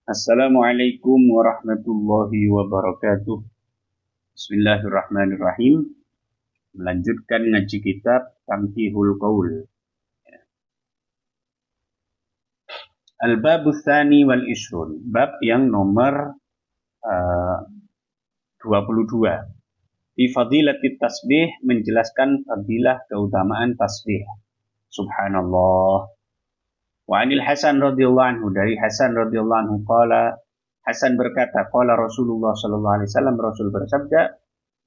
Assalamualaikum warahmatullahi wabarakatuh. Bismillahirrahmanirrahim. Melanjutkan ngaji kitab Tamhihul Qaul. Al-Babus Tsani wal Ishrun. Bab yang nomor 22. Fi fadilatit tasbih, menjelaskan fadilah keutamaan tasbih. Subhanallah. Wa anil Hasan radhiyallahu anhu, dari Hasan radhiyallahu anhu qala, Hasan berkata, qala Rasulullah sallallahu alaihi wasallam, Rasul bersabda,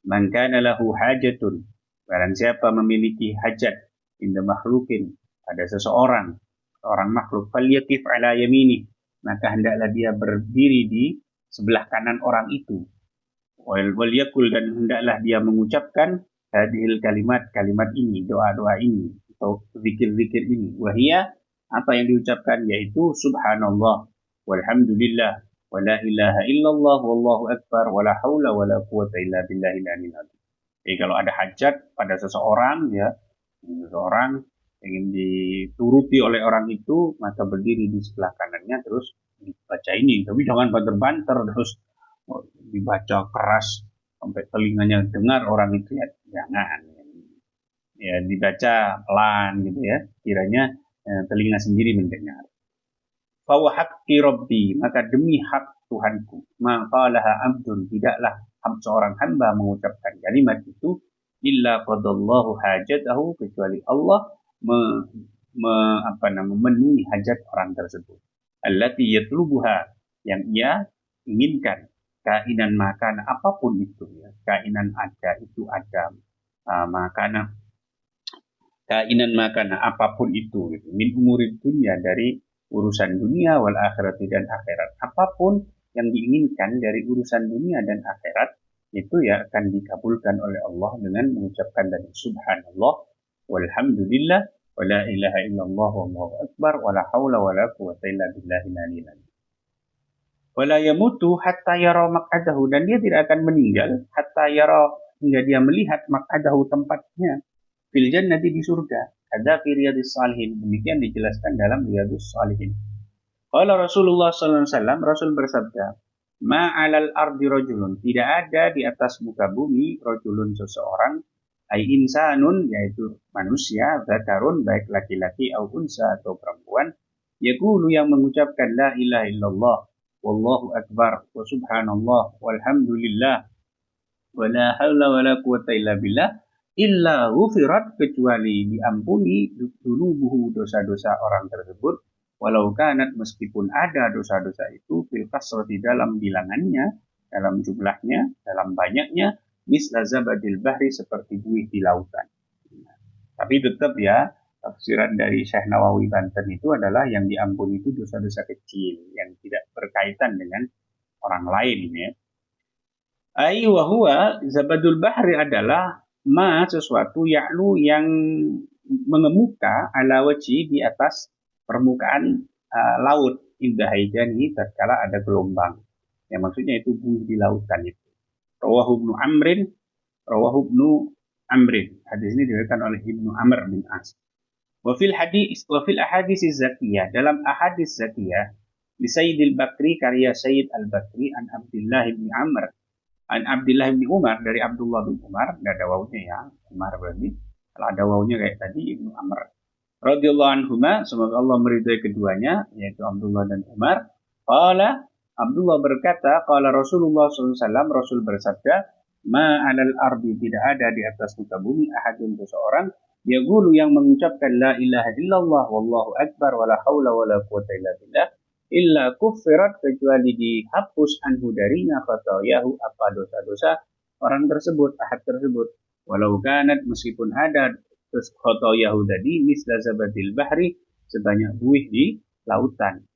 man kana lahu hajatun, barang siapa memiliki hajat, inda makhlukin, ada seseorang, orang makhluk, falyakif ala yamini, maka hendaklah dia berdiri di sebelah kanan orang itu. Wal yakul, dan hendaklah dia mengucapkan hadhil kalimat ini, doa-doa ini, atau zikir-zikir ini. Wahia, apa yang diucapkan, yaitu subhanallah walhamdulillah wala ilaha illallah wallahu akbar wala haula wala quwata illa billahil aliyil azim. Jadi kalau ada hajat pada seseorang, ya, seseorang ingin dituruti oleh orang itu, maka berdiri di sebelah kanannya terus dibaca ini. Tapi jangan banter-banter terus dibaca keras sampai telinganya dengar orang itu, ya jangan. Ya dibaca pelan gitu ya, kiranya telinga sendiri mendengar. Fawa haqqi rabbi, maka demi hak Tuhanku, maqalaha abdun, tidaklah seorang hamba mengucapkan kalimat itu, illa qadallahu hajatahu, kecuali Allah memenuhi hajat orang tersebut. Allati yatlubuha, yang ia inginkan, kainan makana, apapun itu, ya, kainan ada itu ada, makana kainan makana, apapun itu, gitu. Min umurid dunia, dari urusan dunia, wal akhirati, dan akhirat. Apapun yang diinginkan dari urusan dunia dan akhirat, itu ya akan dikabulkan oleh Allah dengan mengucapkan tadi subhanallah walhamdulillah wala ilaha illallah wallahu akbar wala haula wala quwata illa billahil aliyil azim. Wala yamutu hatta yara maq'adahu, dan dia tidak akan meninggal hatta yara, hingga dia melihat maq'adahu, tempatnya fil jannati, di surga. Ada fi riyadhis shalihin, demikian dijelaskan dalam riyadhus shalihin. Qala Rasulullah sallallahu alaihi wasallam, Rasul bersabda, ma 'alal ardi rajulun, tidak ada di atas muka bumi, rajulun, seseorang, ai insanun, yaitu manusia, zakarun, baik laki-laki au unsa, atau perempuan, yaqulu, yang mengucapkan la ilaha illallah wallahu akbar wa subhanallah walhamdulillah wala haula wala quwata illa billah, illa ghufirat, kecuali diampuni dunubuhu, dosa-dosa orang tersebut, walau kanat, meskipun ada dosa-dosa itu, fil kasrati, dalam bilangannya, dalam jumlahnya, dalam banyaknya, misla zabadil bahri, seperti buih di lautan. Tapi tetap ya, tafsiran dari Syekh Nawawi Banten itu adalah yang diampuni itu dosa-dosa kecil yang tidak berkaitan dengan orang lain, ya. Ai wa huwa, zabadul bahri adalah ma, sesuatu, ya'lu, yang mengemuka, ala wajhi, di atas permukaan laut, indah haijani, tatkala ada gelombang. Yang maksudnya itu buih di lautan itu. Rawahu ibnu Amrin. Hadis ini diriwayatkan oleh Ibnu Amr bin As. Wa fil ahadits zakiyah, dalam ahadits zakiyah, li Sayyidil Bakri, karya Sayyid Al-Bakri, an Abdullah bin Amr, an Abdullah bin Umar, dari Abdullah bin Umar, tidak ada wawunya ya, Umar berarti. Kalau ada wawunya kayak tadi, Ibnu Amr. Radhiyallahu anhuma, semoga Allah meridai keduanya, yaitu Abdullah dan Umar. Qala, Abdullah berkata, qala Rasulullah SAW, Rasul bersabda, ma 'alal ardi, tidak ada di atas muka bumi, ahadun, seseorang, yaqulu, yang mengucapkan la ilaha illallah wallahu akbar wala haula wala quwata illa billah, illa kuffirat, kecuali dihapus anhu, darinya, khatayahu, apa dosa-dosa orang tersebut, ahad tersebut, walau kanat, meskipun ada khatayahu tadi, misla zabadil bahri, sebanyak buih di lautan.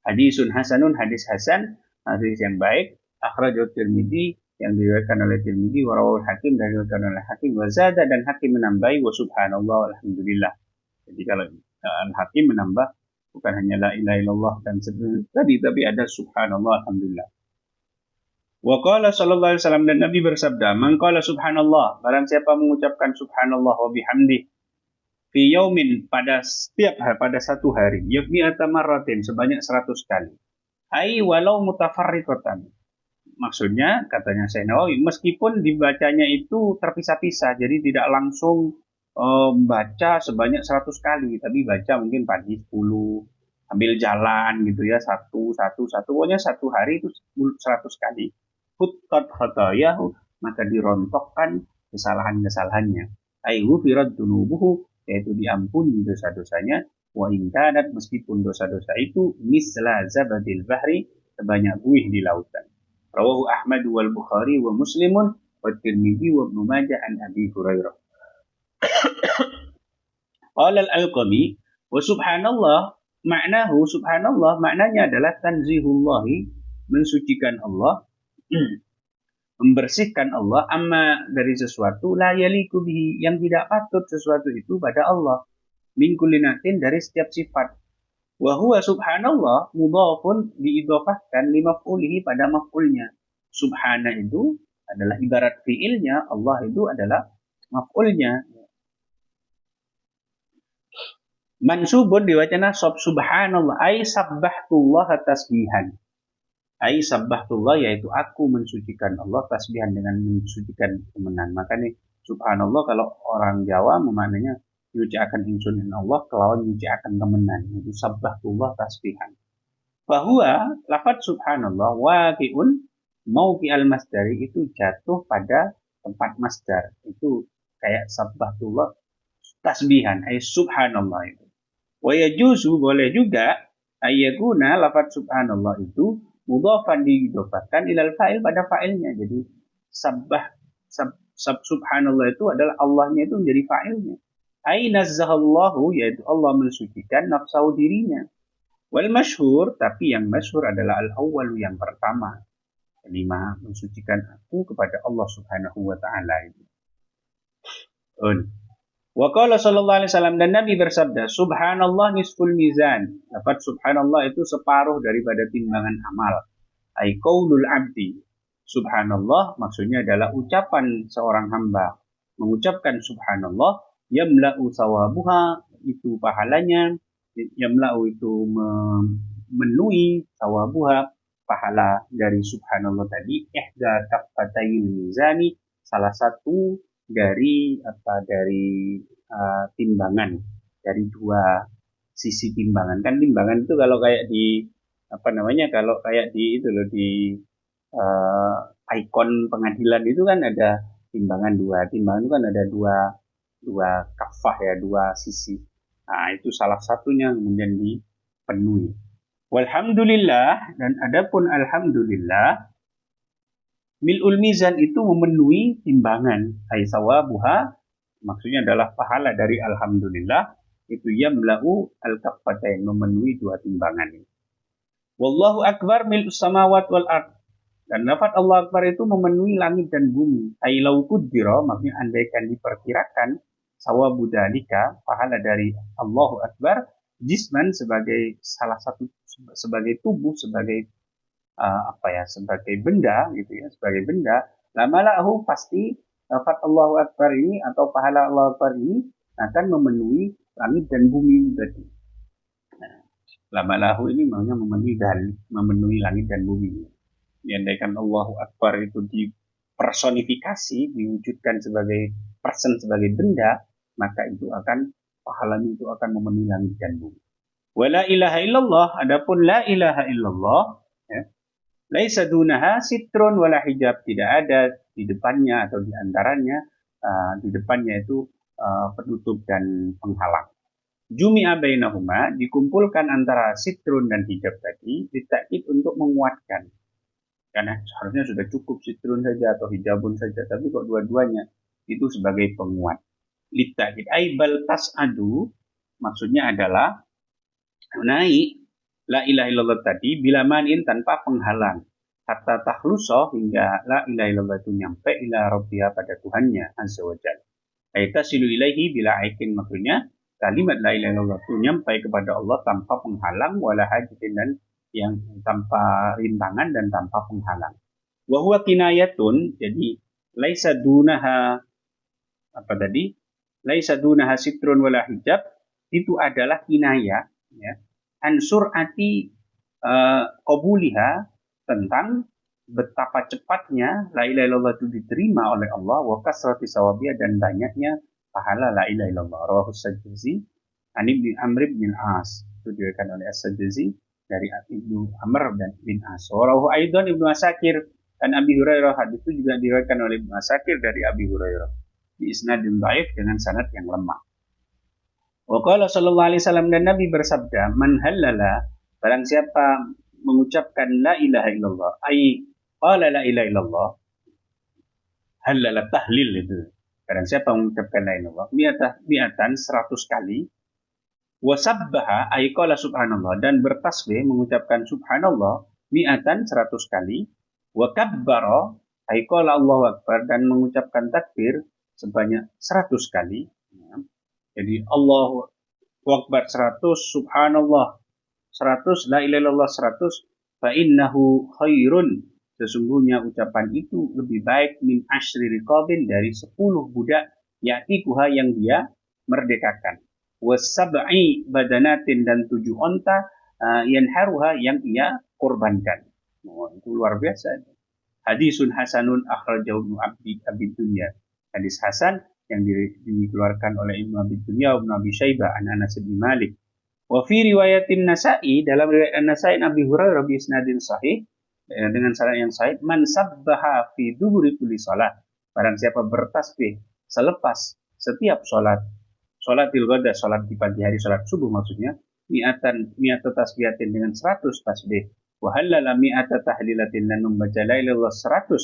Hadisun hasanun, hadis hasan, hadis yang baik, akhrajahu Tirmidzi, yang diriwayatkan oleh Tirmidzi, wa rawahu Hakim, dan diriwayatkan oleh Hakim, wa zada, dan Hakim menambahi, wa subhanallah alhamdulillah. Jadi kalau Hakim menambah, bukan hanya la ilaha illallah dan tadi, tapi ada subhanallah alhamdulillah. Wa qala sallallahu alaihi wasallam, dan Nabi bersabda, man qala subhanallah, barang siapa mengucapkan subhanallah wa bihamdi, fi yaumin, pada satu hari, yakni atamarratin, sebanyak 100 kali, Ai walau mutafarriqatan. Maksudnya katanya Syekh Nawawi meskipun dibacanya itu terpisah-pisah jadi tidak langsung baca sebanyak 100 kali tapi baca mungkin pagi 10 sambil jalan gitu ya satu satu satu pokoknya satu hari itu 100 kali huttat khatayahu maka dirontokkan kesalahan-kesalahannya ai ghufirat dunubuhu yaitu diampuni dosa-dosanya wa in kanat meskipun dosa-dosa itu misla zabadil bahri sebanyak buih di lautan. Rawahu Ahmad wal Bukhari wa Muslimun wa Tirmidzi wa Ibnu Majah an Abi Hurairah. Qala al-Alqami wa subhanallah maknahu subhanallah maknanya adalah tanzihullahi mensucikan Allah membersihkan Allah amma dari sesuatu la yaliku bihi yang tidak patut sesuatu itu pada Allah min kulli natin dari setiap sifat. Wa huwa subhanallah mudhafun diidhafahkan li maf'ulihi pada maf'ulnya. Subhana itu adalah ibarat fiilnya, Allah itu adalah maf'ulnya. Mansubun diwaca nasab subhanallah ay sabbahtullah tasbihan. Ay sabbahtullah yaitu aku mensucikan Allah tasbihan dengan mensucikan kemenangan. Makanya subhanallah kalau orang Jawa memaknanya yuca'akan insun Allah kelawan yuca'akan temenan itu sabbahtullah tasbihan bahwa lafaz subhanallah waqi'un mauqi al-masdari itu jatuh pada tempat masdar itu kayak sabbahtullah tasbihan ay subhanallah itu wa yajuzu boleh juga ayyakuna lafaz subhanallah itu mudhafan diidhafahkan ilal fa'il pada fa'ilnya jadi subhanallah itu adalah Allahnya itu menjadi fa'ilnya ai nazzahallahu yaitu Allah mensucikan nafsu dirinya wal masyhur tapi yang masyhur adalah al-awwal yang pertama jadi mensucikan aku kepada Allah Subhanahu wa taala itu wa qala sallallahu alaihi wasallam dan Nabi bersabda subhanallah nisful mizan lafaz subhanallah itu separuh daripada timbangan amal ai qaulul abdi subhanallah maksudnya adalah ucapan seorang hamba mengucapkan subhanallah yamla'u sawabuha itu pahalanya yamla'u itu memenuhi sawabuha pahala dari subhanallah tadi ihda kaffatayil mizani salah satu dari timbangan dari dua sisi timbangan kan timbangan itu kalau kayak di kalau kayak di itu loh di ikon pengadilan itu kan ada timbangan itu kan ada dua kafah ya dua sisi nah itu salah satunya kemudian dipenuhi walhamdulillah dan adapun alhamdulillah mil'ul mizan itu memenuhi timbangan ay sawabuha maksudnya adalah pahala dari alhamdulillah itu yamla'u al-kaffatain memenuhi dua timbangan wallahu akbar mil'us samawat wal ard dan lafaz Allah akbar itu memenuhi langit dan bumi ay law qaddara maksudnya andaikan diperkirakan sawabu dalika pahala dari Allahu Akbar jisman sebagai salah satu sebagai tubuh sebagai sebagai benda gitu ya sebagai benda lamalahu pasti lafaz Allahu Akbar ini atau pahala Allahu Akbar ini akan memenuhi langit dan bumi tadi lamalahu ini maksudnya memenuhi langit dan bumi diandaikan Allahu Akbar itu dipersonifikasi diwujudkan sebagai person sebagai benda maka itu akan pahalanya itu akan memenuhi langit dan bumi. Wala ilaha illallah adapun la ilaha illallah ya. Laisa dunaha sitrun wala hijab tidak ada di depannya atau di antaranya di depannya itu penutup dan penghalang. Jumi'a bainahuma dikumpulkan antara sitrun dan hijab tadi ditakid untuk menguatkan. Karena seharusnya sudah cukup sitrun saja atau hijabun saja tapi kok dua-duanya itu sebagai penguat. Litakid ay bal tas'adu maksudnya adalah naik la ilaha illallah tadi bila manin tanpa penghalang hatta tahlusa hingga la ilaha illallah itu nyampe ila rabbiha pada Tuhannya azza wa jalla ay tasilu ilaihi bila aikin maksudnya kalimat la ilaha illallah itu nyampe kepada Allah tanpa penghalang wala hajitin dan yang tanpa rintangan dan tanpa penghalang wa huwa kinayatun jadi laisa dunaha laisa dunaha sitrun wala hijab itu adalah kinayah ya ansur ati qabuliha, tentang betapa cepatnya la ilaha illallah itu diterima oleh Allah, wa kasrati sawabiha, dan banyaknya pahala la ilaha illallah. Rawahu Sajjazi an Ibnu Amr bin As, itu diriwayatkan oleh As-Sajjazi dari Ibnu Amr dan bin As. Rawahu aidan Ibnu Asakir dan Abi Hurairah, hadis itu juga diriwayatkan oleh Ibnu Asakir dari Abi Hurairah bi isnadin dhaif, dengan sanad yang lemah. Wa qala sallallahu alaihi wasallam, dan Nabi bersabda, man halala, barang siapa mengucapkan la ilaha illallah, ai qala la ilaha illallah, halala tahlil itu. Barang siapa mengucapkan la ilaha illallah mi'atan 100 kali, wa sabbaha ai qala subhanallah, dan bertasbih mengucapkan subhanallah mi'atan 100 kali, wa kabbara ai qala Allahu akbar, dan mengucapkan takbir sebanyak 100 kali. Jadi Allahu akbar 100, subhanallah 100, la ilaha illallah 100, fa innahu khairun, sesungguhnya ucapan itu lebih baik min asyri riqabin, dari 10 budak ya'tikuha, yang dia merdekakan, wasab'i badanatin, dan 7 onta yanharuha, yang ia korbankan. Itu luar biasa. Hadisun hasanun akhrajahu Ibnu Abi Dunya, hadis hasan yang dikeluarkan oleh Ibnu Abi Dunya, Ibnu Abi Syaibah, an Anas bin Malik. Wa fi riwayatin Nasa'i, dalam riwayat An-Nasa'i Abi Hurairah bi isnadin sahih, dengan sanad yang sahih, man sabbaha fi duburi kulli shalah, barang siapa bertasbih selepas setiap salatil ghada, salat di pagi hari, salat subuh maksudnya, mi'ata tasbihatin, dengan 100 tasbih, wa halala mi'ata tahlilatin, dan membaca la ilaha illallah 100,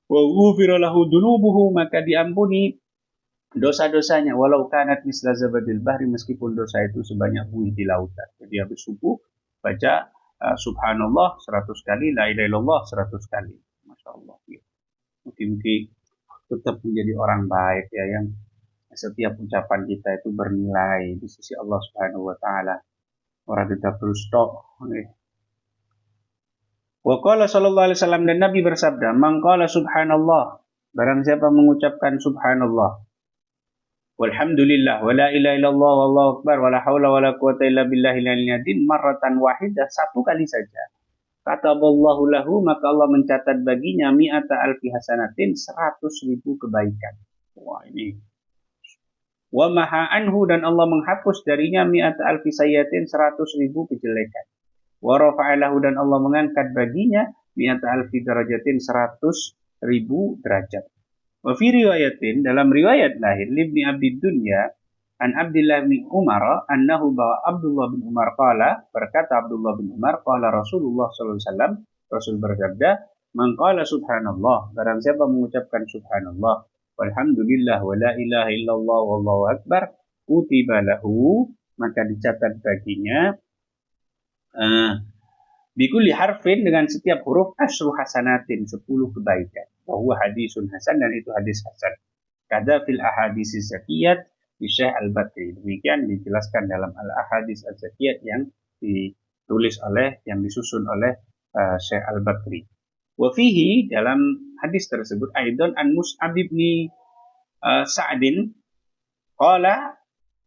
wa ghufira lahu dunubuhu, maka diampuni dosa-dosanya, walau kanat misla zabadil bahri, meskipun dosa itu sebanyak buih di lautan. Jadi habis subuh baca subhanallah 100 kali, la ilaha illallah 100 kali. Masya Allah. Mungkin tetap menjadi orang baik ya, yang setiap ucapan kita itu bernilai di sisi Allah Subhanahu wa taala. Orang kita perlu stop. Wa qala sallallahu alaihi wasallam, dan Nabi bersabda, man qala subhanallah, barang siapa mengucapkan subhanallah, walhamdulillah, wala ilaha illallah, wallahu akbar, wala haula wala quwata illa billahil aliyyil azim, marratan wahidah, 1 kali saja, kataballahu lahu, maka Allah mencatat baginya mi'ata alfi hasanatin, 100.000 kebaikan. Wah, ini. Wa maha anhu, dan Allah menghapus darinya mi'ata alfi sayyatin, 100.000 kejelekan. Wa rafa'alahu, dan Allah mengangkat baginya mi'ata alfi darajatin, 100.000 derajat. Wa fi riwayatin, dalam riwayat lahir Ibnu Abi Dunya an Abdullah bin Umar, annahu bawa Abdullah bin Umar qala, berkata Abdullah bin Umar, qala Rasulullah sallallahu alaihi wasallam, Rasul bersabda, man qala subhanallah, barang siapa mengucapkan subhanallah, walhamdulillah, wa la ilaha illallah, wallahu akbar, kutiba lahu, maka dicatat baginya bikulli harfin, dengan setiap huruf, asyru hasanatin, 10 kebaikan. Bahwa hadisun hasan, dan itu hadis hasan. Kada fil ahadisi zakiyat di Syekh Al-Badri. Demikian dijelaskan dalam al-ahadis az-zakiyat yang disusun oleh Syekh Al-Badri. Wa fihi, dalam hadis tersebut, aidan an Mus'ab bin Sa'din qala,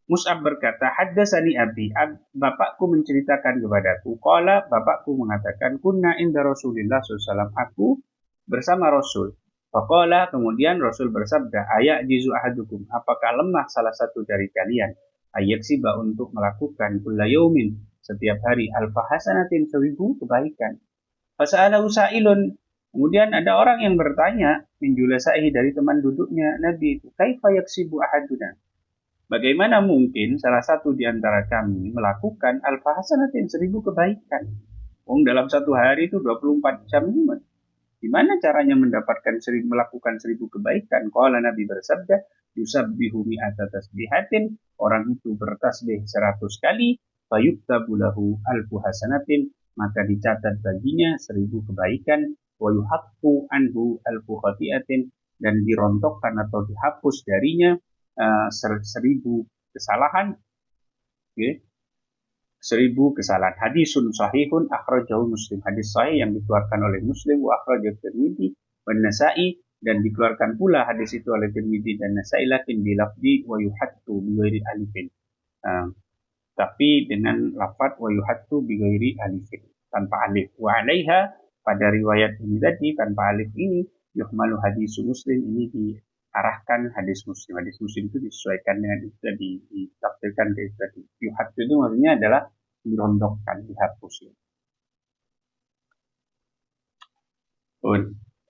Mus'ab berkata, haddatsani abi, bapakku menceritakan kepadaku, qala, bapakku mengatakan, kunna inda Rasulillah sallallahu alaihi wasallam, aku bersama Rasul. Faqala, kemudian Rasul bersabda, ayajizu ahadukum, apakah lemah salah satu dari kalian, ayaksiba, untuk melakukan kulla yaumin, setiap hari, alfa hasanatin, 1000 kebaikan. Fasa'alahu sa'ilun, kemudian ada orang yang bertanya, min julasaihi, dari teman duduknya Nabi itu, kaifa yaksibu ahaduna, bagaimana mungkin salah satu di antara kami melakukan alfa hasanatin, 1000 kebaikan? Dalam satu hari itu 24 jam, gimana caranya melakukan 1000 kebaikan? Qala, Nabi bersabda, yusabbihu mi'ata tasbihatin, orang itu bertasbih 100 kali, fayuktabu lahu alfu hasanatin, maka dicatat baginya 1000 kebaikan, wa yuhaqqu anhu alfu khati'atin, dan dirontokkan atau dihapus darinya 1000 kesalahan. Okay. 1000 kesalahan. Hadisun sahihun akhrajahu Muslim, hadis sahih yang dikeluarkan oleh Muslim, wa akhrajahu Tirmidzi wa Nasa'i, dan dikeluarkan pula hadis itu oleh Tirmidzi dan Nasa'i, lakin bilafzi wa yuhattu bi ghairi alifin, tapi dengan lafaz wa yuhattu bi ghairi alifin. tanpa alif. Wa 'alaiha, pada riwayat ini tadi tanpa alif ini yuhmalu hadis Muslim, ini diarahkan hadis Muslim. Hadis Muslim itu disesuaikan dengan itu tadi, ditafsirkan ke itu tadi. Yuhad itu maksudnya adalah dirondokkan, dihapus.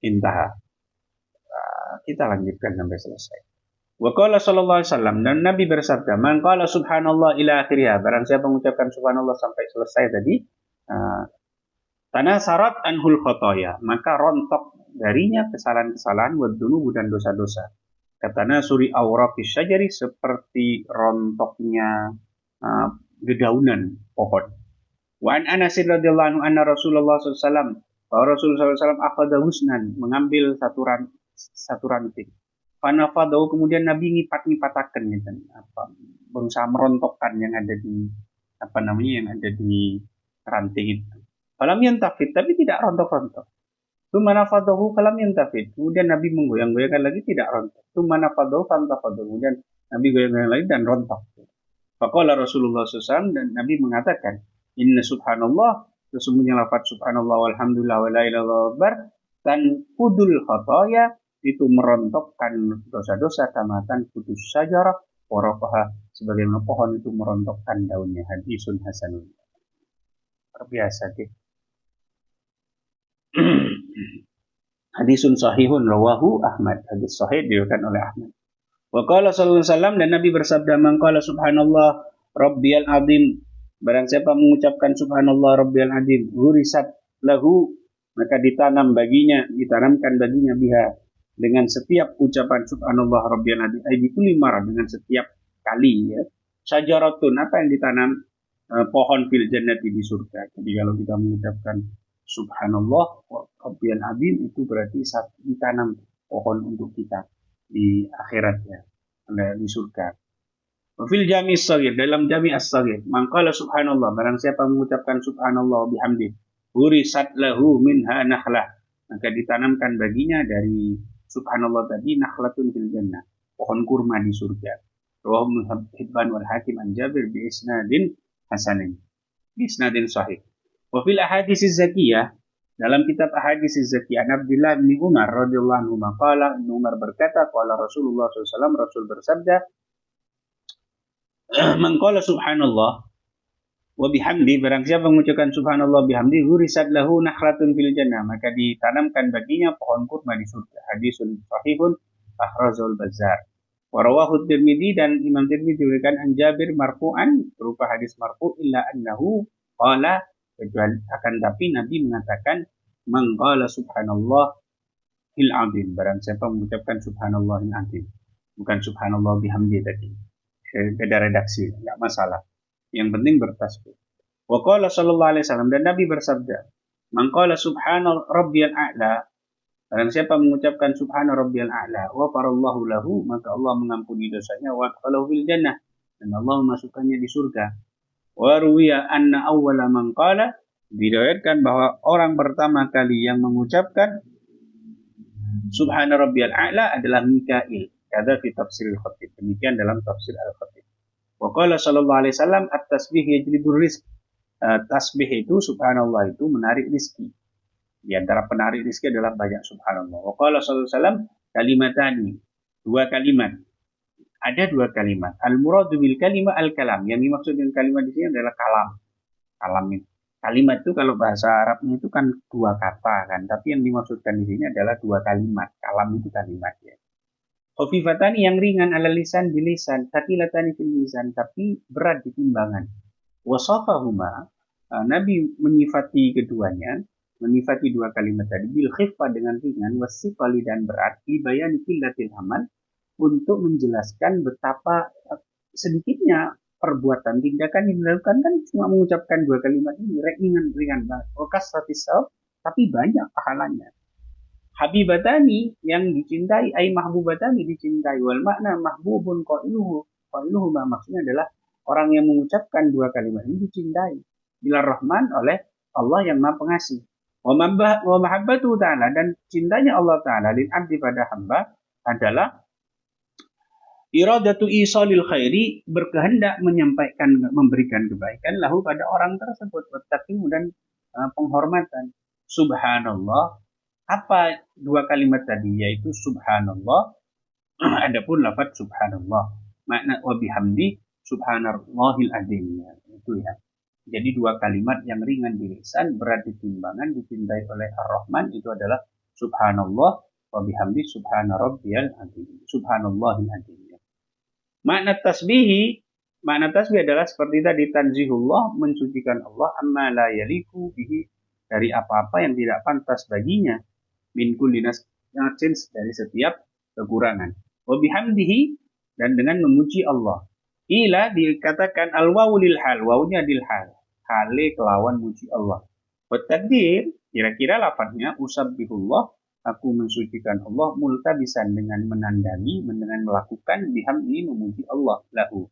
Intah. Kita lanjutkan sampai selesai. Wa qala sallallahu alaihi wasallam, dan Nabi bersabda, man qala subhanallah ila akhirih, barang siapa mengucapkan subhanallah sampai selesai tadi, tanasarat anhul khotoya, maka rontok darinya kesalahan-kesalahan, wa dzunubu, dan dosa-dosa. Katana suri awraqis syajari, seperti rontoknya dedaunan pohon. Wa an Anas radhiyallahu anhu anna Rasulullah sallallahu alaihi wasallam, bahwa Rasulullah SAW akhadha husnan, mengambil satu ranting. Fanafadahu, kemudian Nabi ngipat-ngipataken, gitu, berusaha merontokkan yang ada di yang ada di ranting itu. Falam yantafid, tapi tidak rontok-rontok. Tumanafadahu falam yantafid, kemudian Nabi menggoyang-goyangkan lagi, tidak rontok. Tumanafadahu fantafadahu, kemudian Nabi goyang-goyang lagi dan rontok. Faqala Rasulullah SAW, dan Nabi mengatakan, inna subhanallah, sesungguhnya lafaz subhanallah walhamdulillah wa la ilaha illallah dan kudul khotoya, itu merontokkan dosa-dosa, kamatan putus syajarah warafaha, sebagaimana pohon itu merontokkan daunnya. Hadisun hasanun. Terbiasa deh. Hadisun sahihun rawahu Ahmad. Hadis sahih diriwayatkan oleh Ahmad. Wa qala sallallahu alaihi wasallam, dan Nabi bersabda, man qala subhanallah rabbiyal azim, barang siapa mengucapkan subhanallah rabbiyal azim, hurisat lahu, maka ditanamkan baginya biha, dengan setiap ucapan subhanallah rabbiyal azim, ay bikulli marah, dengan setiap kali, ya, syajaratun, apa yang ditanam, pohon fil jannati, di surga. Jadi kalau kita mengucapkan subhanallah rabbiyal azim, itu berarti ditanam pohon untuk kita di akhirat, ya, di surga. Fil jami' as-saghir, dalam jami' as-saghir, man qala subhanallah, barang siapa mengucapkan subhanallah bihamdi, hurisat lahu minha nakhlah, maka ditanamkan baginya dari subhanallah tadi nakhlatun fil jannah, pohon kurma di surga. Rawahu Hibban wal Hakim an Jabir bi isnadin hasanin, bi isnadin sahih. Wa fil ahadits zakiyah, dalam kitab ahadits zakiyah, Abdullah bin Umar radhiyallahu anhu maqala, Umar berkata, qala Rasulullah SAW, Rasul bersabda, man qala subhanallah wa bihamdi, barang siapa mengucapkan subhanallah bihamdi, hurisat lahu nakhlatun fil jannah, maka ditanamkan baginya pohon kurma di surga. Hadisun sahihun akhrajul Bazzar. Wa rawahu Tirmidzi, dan Imam Tirmidzi diriwayatkan an Jabir marfu'an, berupa hadis marfu', illa annahu qala, akan tapi Nabi mengatakan, man qala subhanallah il azim, barang siapa mengucapkan subhanallah il azim, bukan subhanallah bihamdi tadi. Beda redaksi, enggak masalah. Yang penting bertasbih. Wa qala sallallahu alaihi wasallam, dan Nabi bersabda, man qala subhana rabbiyal a'la, barang siapa mengucapkan subhana rabbiyal a'la, wa farallahu lahu, maka Allah mengampuni dosanya, wa adkhalahu fil jannah, dan Allah memasukkannya di surga. Wa ruwiya anna awwala man qala, diriwayatkan bahwa orang pertama kali yang mengucapkan subhana rabbiyal a'la adalah Mikail. Ada fi tafsir al-Khatib, demikian dalam tafsir al-Khatib. Wa qala sallallahu alaihi wasallam, at-tasbih yajlibur rizq, tasbih itu, subhanallah itu menarik rizki. Di antara penarik rizki adalah banyak subhanallah. Wa qala sallallahu alaihi wasallam, kalimatani, dua kalimat. Ada dua kalimat. Al-muradu bil kalimah al-kalam, yang dimaksud dengan kalimat di sini adalah kalam. Kalam itu. Kalimat itu kalau bahasa Arabnya itu kan dua kata kan, tapi yang dimaksudkan di sini adalah dua kalimat. Kalam itu kalimat, ya. Khafifatani, yang ringan, ala lisan di lisan, thaqilatani fil mizan, tapi berat di timbangan. Wasafahuma, Nabi menyifati keduanya, menyifati dua kalimat tadi, bil khifah dengan ringan, wasifali dan berat, dibayani qillatil amal, untuk menjelaskan betapa sedikitnya perbuatan, tindakan yang dilakukan, kan cuma mengucapkan dua kalimat ini, ringan banget. Kasratis sawab, tapi banyak pahalanya. Habibatani, yang dicintai, ay mahbubatani, dicintai, wal makna mahbubun qailuhu, maksudnya adalah orang yang mengucapkan dua kalimat ini dicintai bila rahman, oleh Allah yang Maha Pengasih. Wa mahabbatu ta'ala, dan cintanya Allah Ta'ala lil abdi, pada hamba, adalah iradatu isalil khairi, berkehendak menyampaikan, memberikan kebaikan, lahu pada orang tersebut, wattaqimu, dan penghormatan. Subhanallah, apa dua kalimat tadi, yaitu subhanallah, adapun lafaz subhanallah. Makna wa bihamdi subhanallahil azim, ya, itu ya. Jadi dua kalimat yang ringan di lisan, berat di timbangan, dicintai oleh Ar-Rahman, itu adalah subhanallah wa bihamdi subhana rabbiyal azim. Subhanallahil azim. Ya. Makna tasbih adalah seperti tadi, tanzihullah, mensucikan Allah, amma la yaliku bihi, dari apa-apa yang tidak pantas baginya, min kulli nasin, dari setiap kekurangan. Wa bihamdihi, dan dengan memuji Allah. Ila dikatakan al-wawu lil hal, wawunya lil hal, hale kelawan muji Allah. Wa takdir, kira-kira lafadznya usabbihullah, aku mensucikan Allah, multabisan, dengan menandami, dengan melakukan, bihamdi, memuji Allah, lahu,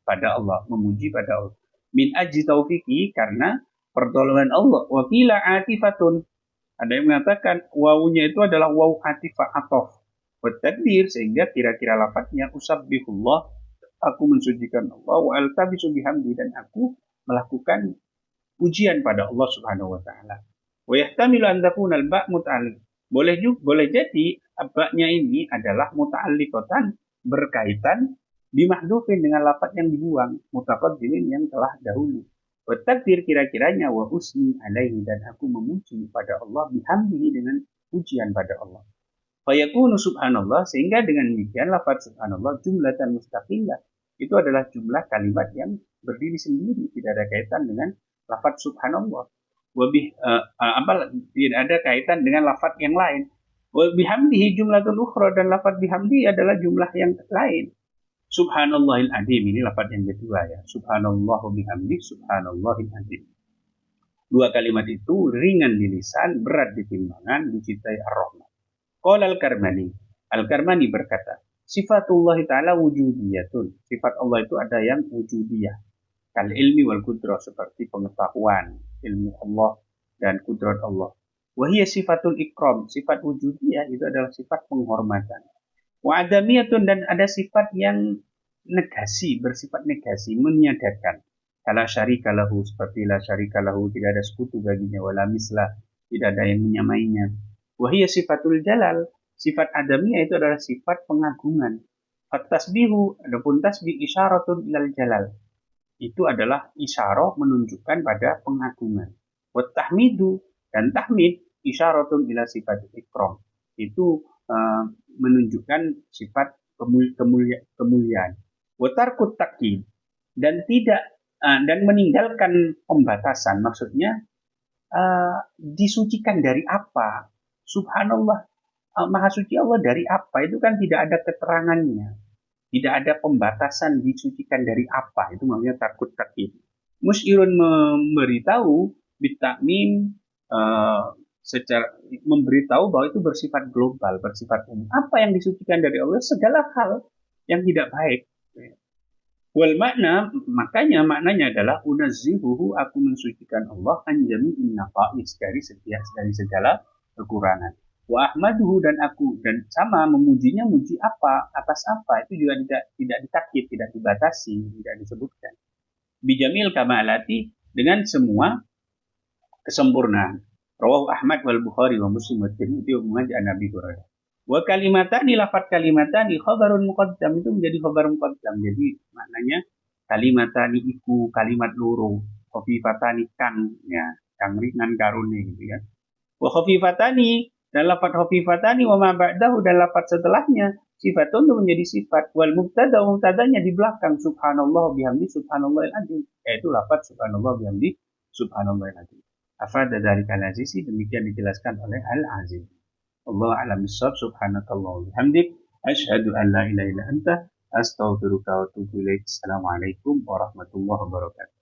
pada Allah, memuji pada Allah. Min ajli taufiki, karena pertolongan Allah. Wakila atifatun, ada yang mengatakan wawunya itu adalah wawu atifah atof. Bertakdir, sehingga kira-kira lafadznya usabbihullah, aku mensucikan Allah, wa altabisu bihamdi, dan aku melakukan pujian pada Allah Subhanahu wa taala. Wa yahtamilu an takuna al-ba' muta'alliq. Boleh jadi abaknya ini adalah muta'alliqatan, berkaitan bimahdufin, dengan lafaz yang dibuang, mutaqaddimin, yang telah dahulu. Wa takdir, kira-kiranya wa usni alaihi, dan aku memuji pada Allah, bihamdihi, dengan pujian pada Allah. Fayakunu subhanallah, sehingga dengan demikian lafaz subhanallah jumlatan mustaqillah, itu adalah jumlah kalimat yang berdiri sendiri, tidak ada kaitan dengan lafaz subhanallah. Tidak ada kaitan dengan lafaz yang lain. Wa bihamdihi jumlatun ukhra, dan lafaz bihamdi adalah jumlah yang lain. Subhanallahil azim, ini lafaz yang kedua ya. Subhanallahu bihamdi subhanallahil azim. Dua kalimat itu ringan di lisan, berat di timbangan, dicintai Ar-Rahman. Qala Al-Karmani berkata, sifatullah ta'ala wujudiyatun. Sifat Allah itu ada yang wujudiyah. Kal ilmi wal kudrah, seperti pengetahuan, ilmu Allah dan kudrat Allah. Wahiyya sifatul ikram, sifat wujudiyah itu adalah sifat penghormatan. Wa adamiyatun, dan ada sifat yang negasi, bersifat negasi, meniadakan. Kala syarika lahu, seperti la syarika lahu, tidak ada sekutu baginya, wala mislah, tidak ada yang menyamainya. Wahiyya sifatul jalal, sifat adamiyah itu adalah sifat pengagungan. At-tasbihu, adapun tasbih isyaratun ilal jalal, itu adalah isyarah menunjukkan pada pengagungan. Wa tahmidu, dan tahmid isyaratun ila sifat ikram, itu menunjukkan sifat kemuliaan. Wa tarkut takyid, dan meninggalkan pembatasan, maksudnya disucikan dari apa? Subhanallah, maha suci Allah dari apa? Itu kan tidak ada keterangannya. Tidak ada pembatasan disucikan dari apa. Itu maksudnya takut takyid. Musyirun, memberitahu, bitakmim, secara memberitahu bahwa itu bersifat global, bersifat umum. Apa yang disucikan dari Allah? Segala hal yang tidak baik. Wal makna, maknanya adalah unazzihuhu, aku mensucikan Allah, an jami'in naqais, dari segala kekurangan. Wa ahmaduhu, dan sama memujinya, muji apa, atas apa, itu juga tidak ditakyid, tidak dibatasi, tidak disebutkan. Bijamil kamalati, dengan semua kesempurnaan. Rawahu Ahmad wal Bukhari wa Muslim wa Tirmidzi wa Muhammad an Nabi Hurairah. Wa kalimatani, lafaz kalimatani khabarun muqaddam, itu menjadi khabar muqaddam. Jadi maknanya kalimatani iku, kalimat loro, khafifatani kang, ya, kang ringan karune gitu ya. Wa khafifatani, dan lafaz khafifatani wa ma ba'dahu, dan lafaz setelahnya sifatun, itu menjadi sifat. Wal mubtadanya di belakang, subhanallah bihamdi subhanallahil azim, yaitu lafaz subhanallah bihamdi subhanallahil azim. Afada dzalika al-azizi, demikian dijelaskan oleh Al-Aziz. Allah a'lam bissawab. Subhanakallah wa bihamdik, asyhadu an la ilaha illa anta, astaghfiruka wa atubu ilaik. Assalamualaikum warahmatullahi wabarakatuh.